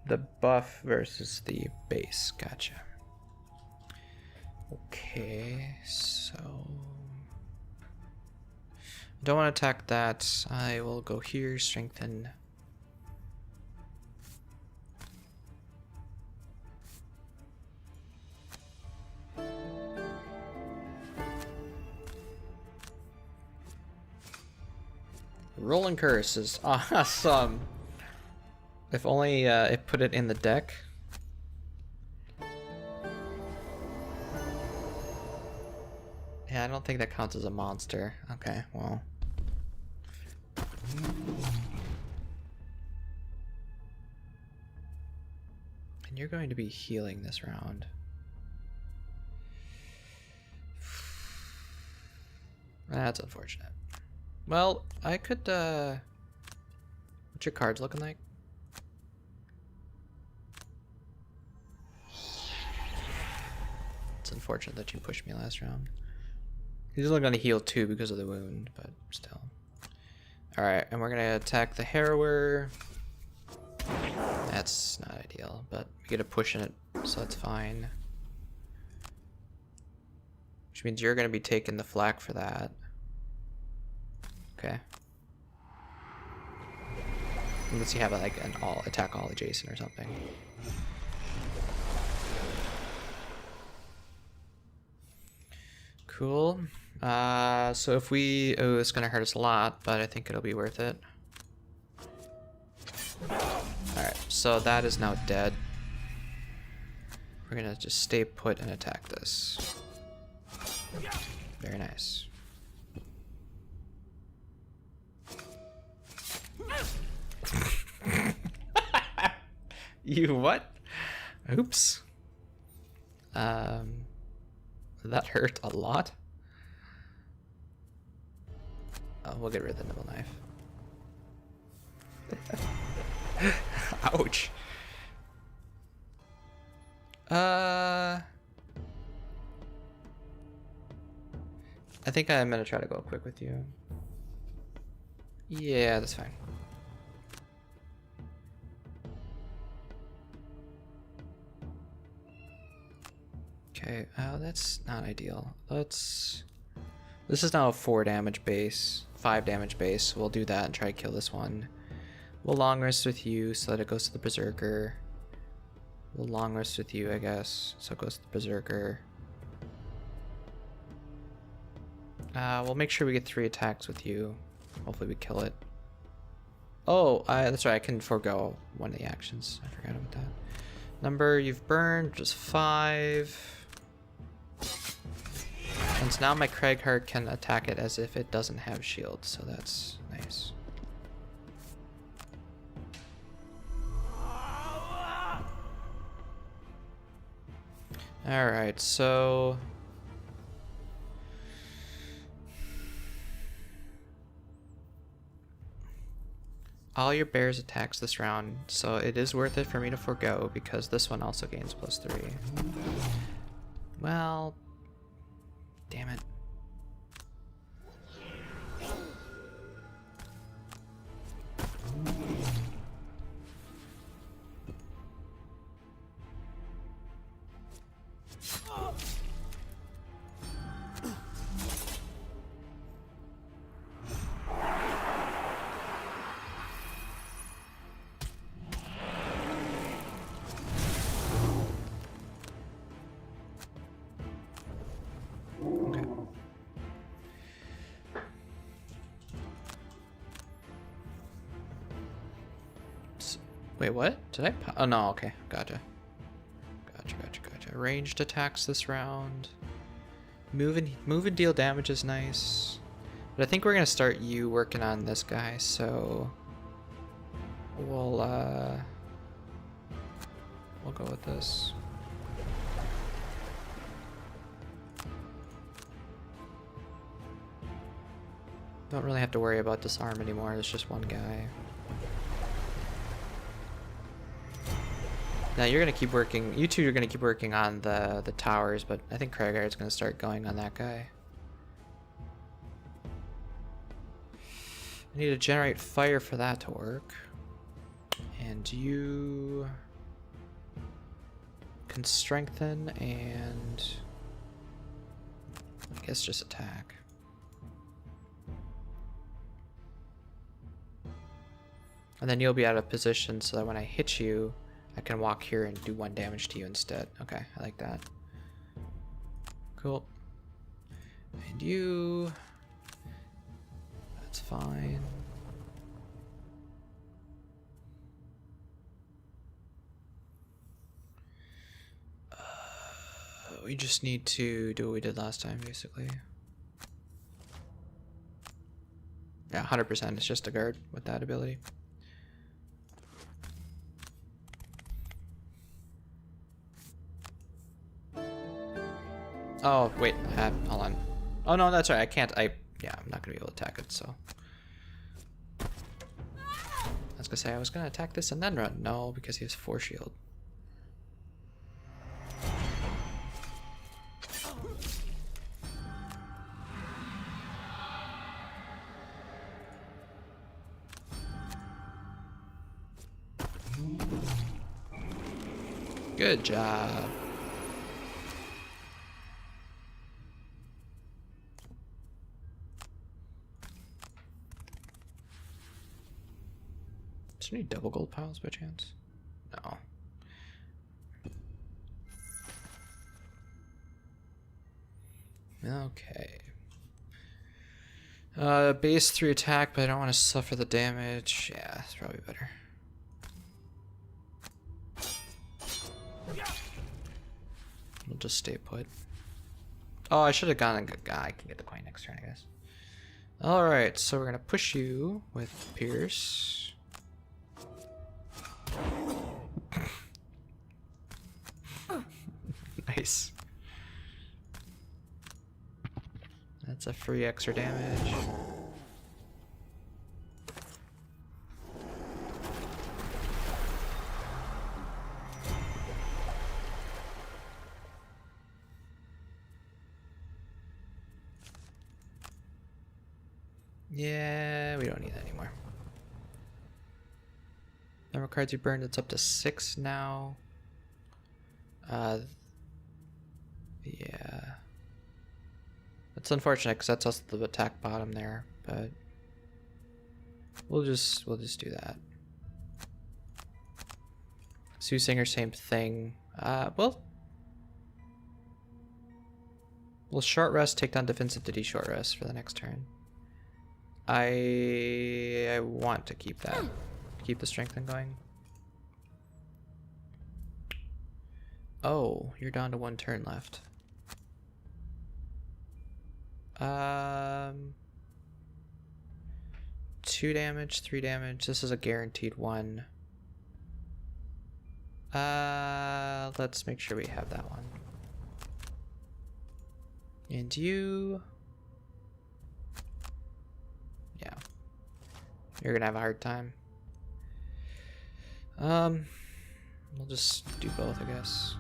The buff versus the base. Gotcha. Okay, so... Don't want to attack that. I will go here, strengthen. Rolling Curse is awesome. If only it put it in the deck. Yeah, I don't think that counts as a monster. Okay, well. And you're going to be healing this round. That's unfortunate. Well, I could, what's your cards looking like? It's unfortunate that you pushed me last round. He's only going to heal 2 because of the wound, but still. Alright, and we're going to attack the harrower. That's not ideal, but we get a push in it, so that's fine. Which means you're going to be taking the flak for that. Okay. Unless you have like an all attack all adjacent or something. Cool. So if we... Oh, it's going to hurt us a lot, but I think it'll be worth it. Alright, so that is now dead. We're going to just stay put and attack this. Very nice. You what? Oops. That hurt a lot. Oh, we'll get rid of the nibble knife. Ouch. I think I'm gonna try to go quick with you. Yeah, that's fine. Okay, that's not ideal. This is now a 4 damage base, 5 damage base. We'll do that and try to kill this one. We'll long rest with you so that it goes to the Berserker. We'll long rest with you, I guess, so it goes to the Berserker. We'll make sure we get 3 attacks with you. Hopefully we kill it. Oh, that's right, I can forego one of the actions. I forgot about that. Number you've burned, just 5. And so now my Cragheart can attack it as if it doesn't have shield, so that's nice. Alright, so... all your bears attacks this round, so it is worth it for me to forego because this one also gains +3. Well... damn it. Wait, what? Did I? Oh, no, okay. Gotcha. Gotcha. Ranged attacks this round. Move and deal damage is nice. But I think we're going to start you working on this guy, so... we'll go with this. Don't really have to worry about disarm anymore. There's just one guy. Now you're gonna keep working. You two are gonna keep working on the towers, but I think Cragheart's gonna start going on that guy. I need to generate fire for that to work. And you can strengthen and I guess just attack. And then you'll be out of position so that when I hit you, I can walk here and do 1 damage to you instead. Okay, I like that. Cool. And you... that's fine. We just need to do what we did last time, basically. Yeah, 100%. It's just a guard with that ability. Oh, wait, hold on. Oh, no, that's right, I can't, yeah, I'm not gonna be able to attack it, so. I was gonna say, I was gonna attack this and then run. No, because he has 4 shield. Good job. Is there any double gold piles by chance? No. Okay. Base 3 attack, but I don't want to suffer the damage. Yeah, it's probably better. We'll just stay put. Oh, I should have gone and I can get the coin next turn, I guess. Alright, so we're gonna push you with Pierce. Nice. That's a free extra damage. Yeah, we don't need that anymore. Number of cards you burned, it's up to 6 now. Yeah. That's unfortunate because that's also the attack bottom there, but we'll just do that. Soothsinger, same thing. Well, we'll short rest, take down defensive to short rest for the next turn. I want to keep that. Keep the strengthen going. Oh, you're down to 1 turn left. 2 damage, 3 damage. This is a guaranteed 1. Let's make sure we have that one. And you... Yeah. You're gonna have a hard time. We'll just do both, I guess.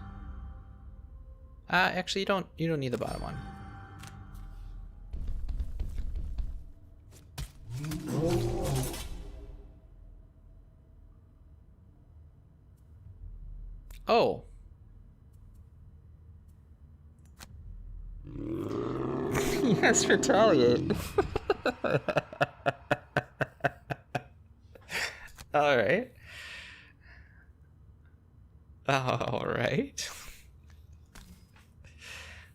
Actually, you don't need the bottom one. Oh. Yes, retaliate. All right. All right.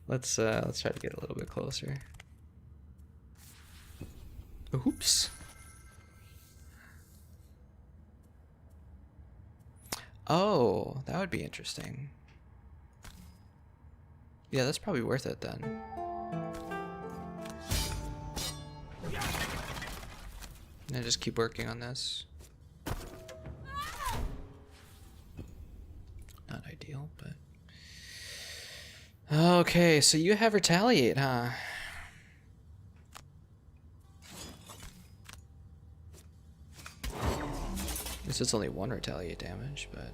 Let's try to get a little bit closer. Oops. Oh, that would be interesting. Yeah, that's probably worth it then. And just keep working on this. Not ideal, but... Okay, so you have retaliate, huh? At least it's only 1 retaliate damage, but...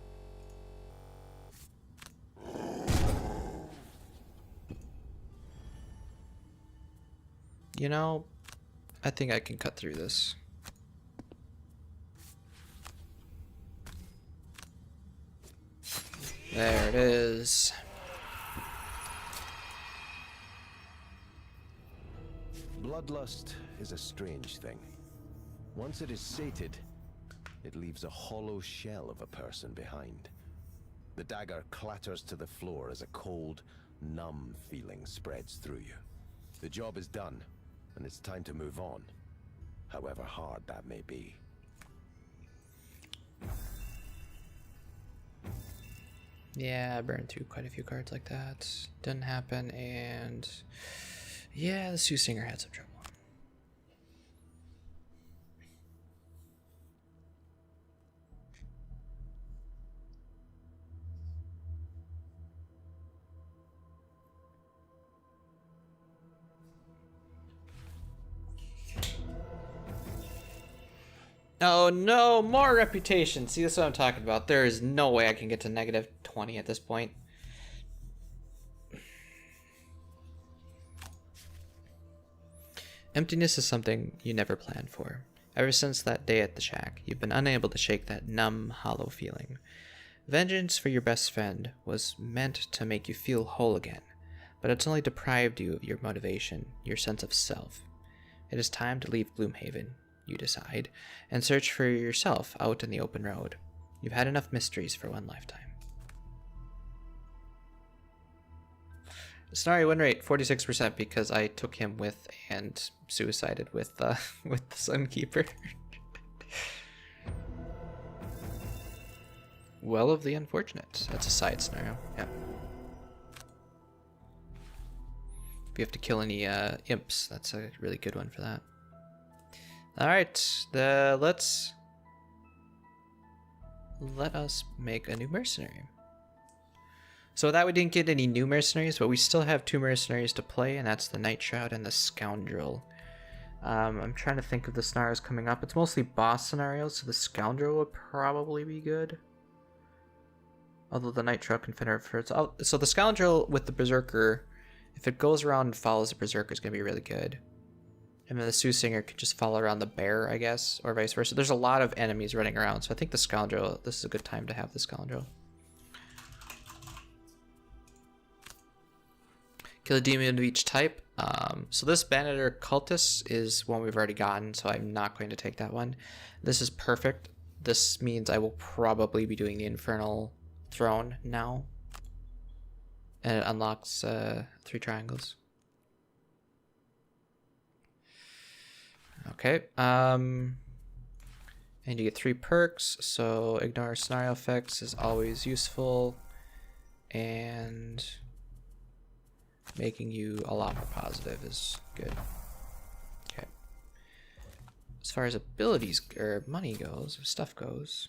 You know, I think I can cut through this. There it is. Bloodlust is a strange thing. Once it is sated, it leaves a hollow shell of a person behind. The dagger clatters to the floor as a cold, numb feeling spreads through you. The job is done, and it's time to move on, however hard that may be. Yeah, I burned through quite a few cards like that. Didn't happen, and yeah, the Soothsinger had some trouble. Oh no, more reputation. See, that's what I'm talking about. There is no way I can get to negative 20 at this point. Emptiness is something you never planned for. Ever since that day at the shack, you've been unable to shake that numb, hollow feeling. Vengeance for your best friend was meant to make you feel whole again, but it's only deprived you of your motivation, your sense of self. It is time to leave Gloomhaven, you decide, and search for yourself out in the open road. You've had enough mysteries for one lifetime. Snarry win rate 46% because I took him with and suicided with the Sunkeeper. Well of the unfortunate. That's a side scenario. Yeah. If you have to kill any imps, that's a really good one for that. All right, let us make a new mercenary. So that we didn't get any new mercenaries, but we still have 2 mercenaries to play, and that's the Night Shroud and the Scoundrel. I'm trying to think of the scenarios coming up. It's mostly boss scenarios, so the Scoundrel would probably be good. Although the Night Shroud can fit our first. Oh, so the Scoundrel with the Berserker, if it goes around and follows the Berserker, is going to be really good. And then the Soothsinger could just follow around the bear, I guess, or vice versa. There's a lot of enemies running around, so I think the Scoundrel, this is a good time to have the Scoundrel. Kill a demon of each type. So this Banneter Cultist is one we've already gotten, so I'm not going to take that one. This is perfect. This means I will probably be doing the Infernal Throne now. And it unlocks 3 triangles. Okay. And you get 3 perks, so ignore scenario effects is always useful. And making you a lot more positive is good. Okay. As far as abilities or money goes, stuff goes.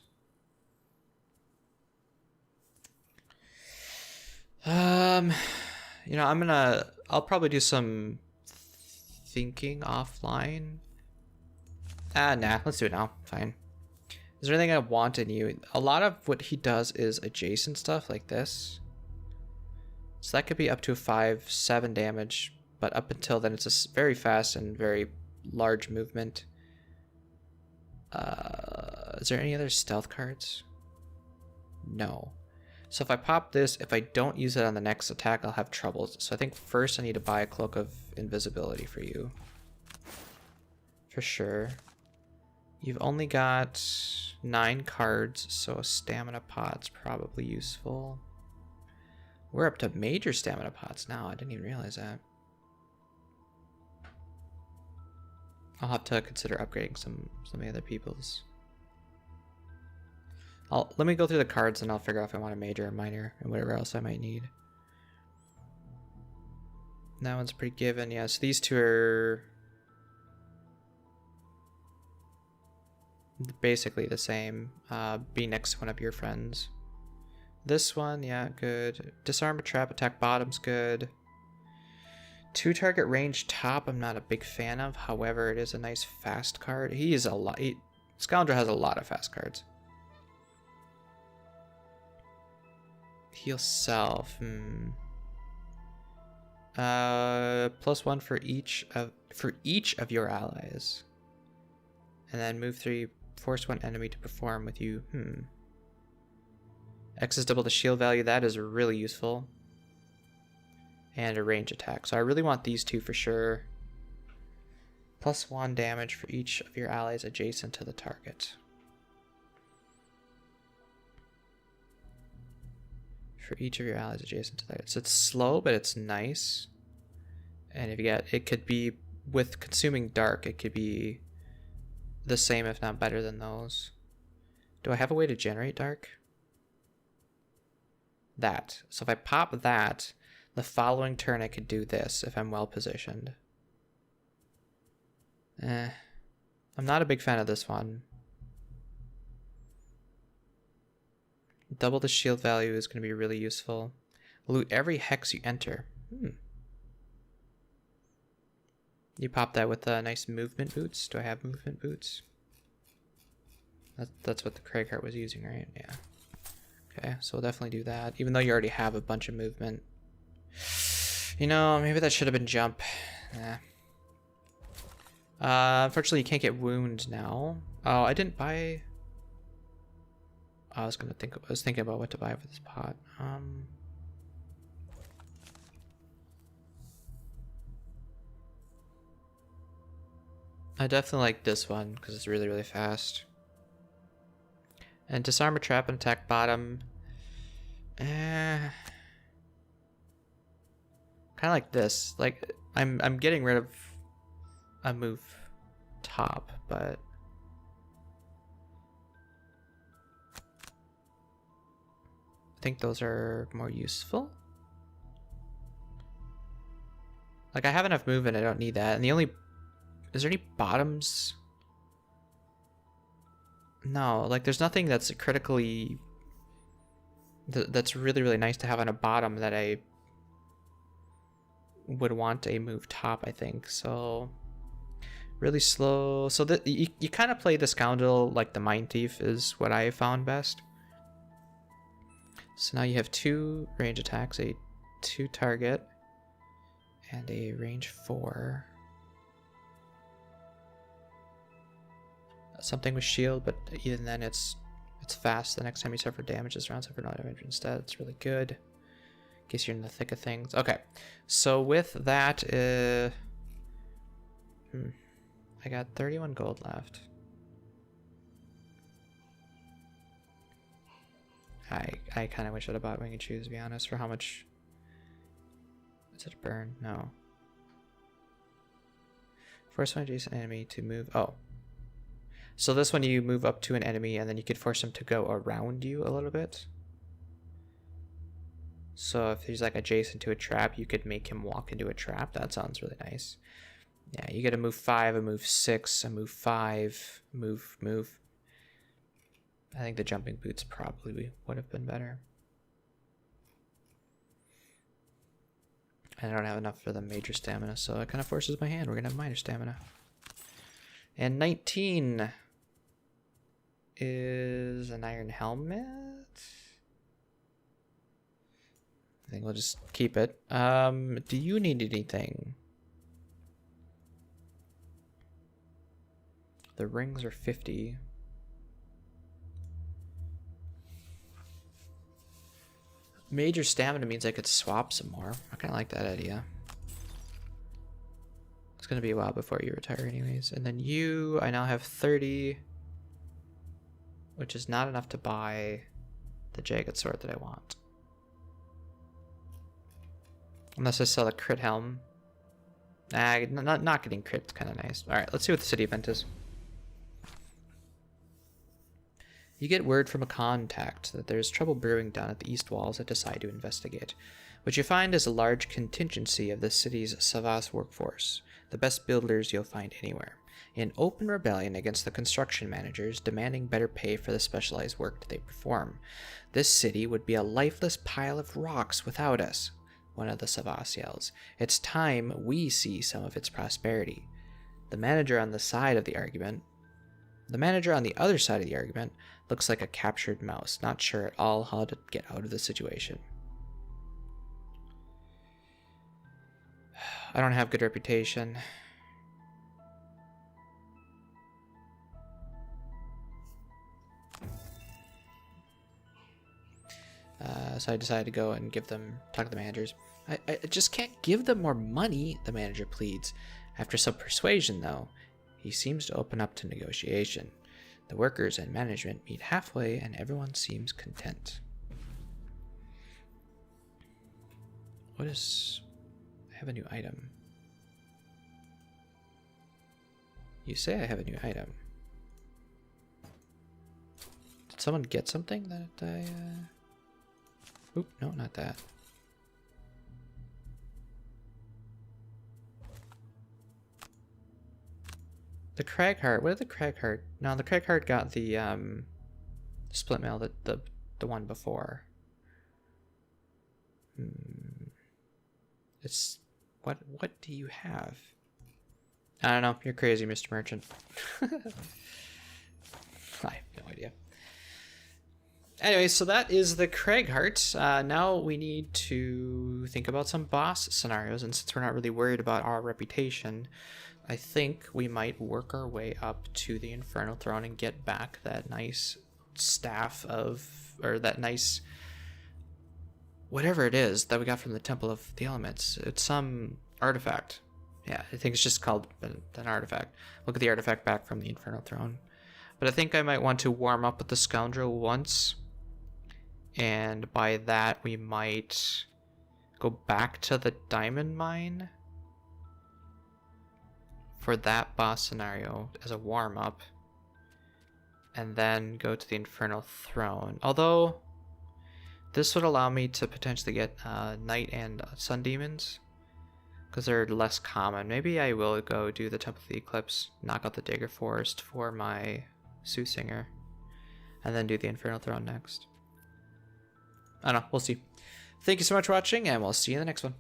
You know, I'll probably do some thinking offline. Nah, let's do it now. Fine. Is there anything I want in you? A lot of what he does is adjacent stuff like this. So that could be up to 5-7 damage, but up until then it's a very fast and very large movement. Is there any other stealth cards? No. So if I pop this, if I don't use it on the next attack, I'll have troubles. So I think first I need to buy a Cloak of Invisibility for you. For sure. You've only got 9 cards, so a stamina pot's probably useful. We're up to major stamina pots now. I didn't even realize that. I'll have to consider upgrading some of the other people's. Let me go through the cards and I'll figure out if I want a major or minor and whatever else I might need. That one's pretty given. Yeah, so these 2 are basically the same. Be next to one of your friends. This one, yeah, good. Disarm a trap, attack bottom's good. 2 target range top, I'm not a big fan of. However, it is a nice fast card. He is a lot. Scoundrel has a lot of fast cards. Heal self. +1 for each of your allies, and then move 3. Force 1 enemy to perform with you. X is double the shield value. That is really useful. And a range attack. So I really want these 2 for sure. +1 damage for each of your allies adjacent to the target. For each of your allies adjacent to the target. So it's slow, but it's nice. And if you get, it could be with consuming dark, it could be the same, if not better than those. Do I have a way to generate dark? That. So if I pop that, the following turn I could do this if I'm well positioned. I'm not a big fan of this one. Double the shield value is going to be really useful. Loot every hex you enter. You pop that with nice movement boots. Do I have movement boots? That's what the Cragheart was using, right? Yeah. Okay, so we'll definitely do that. Even though you already have a bunch of movement. You know, maybe that should have been jump. Unfortunately, you can't get wound now. Oh, I didn't buy. I was thinking about what to buy for this pot. I definitely like this one because it's really, really fast. And disarm a trap and attack bottom. Kind of like this. Like I'm getting rid of a move top, but I think those are more useful. Like I have enough movement, I don't need that. And the only, is there any bottoms No, like there's nothing that's critically that's really really nice to have on a bottom that I would want a move top, I think. So really slow. So that you kind of play the scoundrel like the mine thief is what I found best. So now you have 2 range attacks, a 2 target, and a range 4. Something with shield, but even then it's fast. The next time you suffer damage, this round suffer no damage instead. It's really good. In case you're in the thick of things. Okay, so with that, I got 31 gold left. I kind of wish I'd have bought Wing and Choose, to be honest, for how much... Is it a burn? No. Force one adjacent enemy to move... Oh. So this one you move up to an enemy and then you could force him to go around you a little bit. So if he's like adjacent to a trap, you could make him walk into a trap. That sounds really nice. Yeah, you get a move 5, a move 6, a move 5, move. I think the jumping boots probably would have been better. I don't have enough for the major stamina, so it kind of forces my hand. We're going to have minor stamina. And 19 is an iron helmet. I think we'll just keep it. Do you need anything? The rings are 50. Major stamina means I could swap some more. I kind of like that idea. It's going to be a while before you retire anyways. And then you, I now have 30, which is not enough to buy the jagged sword that I want. Unless I sell a crit helm. Not getting crit is kind of nice. Alright, let's see what the city event is. You get word from a contact that there's trouble brewing down at the east walls and decide to investigate. What you find is a large contingency of the city's Savas workforce, the best builders you'll find anywhere, in open rebellion against the construction managers demanding better pay for the specialized work they perform. This city would be a lifeless pile of rocks without us, one of the Savas yells. It's time we see some of its prosperity. The manager on the other side of the argument looks like a captured mouse, not sure at all how to get out of the situation. I don't have good reputation. So I decided to go and talk to the managers. I just can't give them more money, the manager pleads. After some persuasion, though, he seems to open up to negotiation. The workers and management meet halfway and everyone seems content. I have a new item. You say I have a new item. Did someone get something that I... Oop, no, not that. The Cragheart. What did the Cragheart? No, the Cragheart got the split mail, the one before. It's what do you have? I don't know. You're crazy, Mr. Merchant. I have no idea. Anyway, so that is the Cragheart. Now we need to think about some boss scenarios, and since we're not really worried about our reputation, I think we might work our way up to the Infernal Throne and get back that nice staff or that nice whatever it is that we got from the Temple of the Elements. It's some artifact. Yeah, I think it's just called an artifact. Look at the artifact back from the Infernal Throne. But I think I might want to warm up with the Scoundrel once. And by that, we might go back to the Diamond Mine for that boss scenario as a warm-up, and then go to the Infernal Throne. Although, this would allow me to potentially get Night and Sun Demons, because they're less common. Maybe I will go do the Temple of the Eclipse, knock out the Dagger Forest for my Soothsinger. and then do the Infernal Throne next. I don't know. We'll see. Thank you so much for watching, and we'll see you in the next one.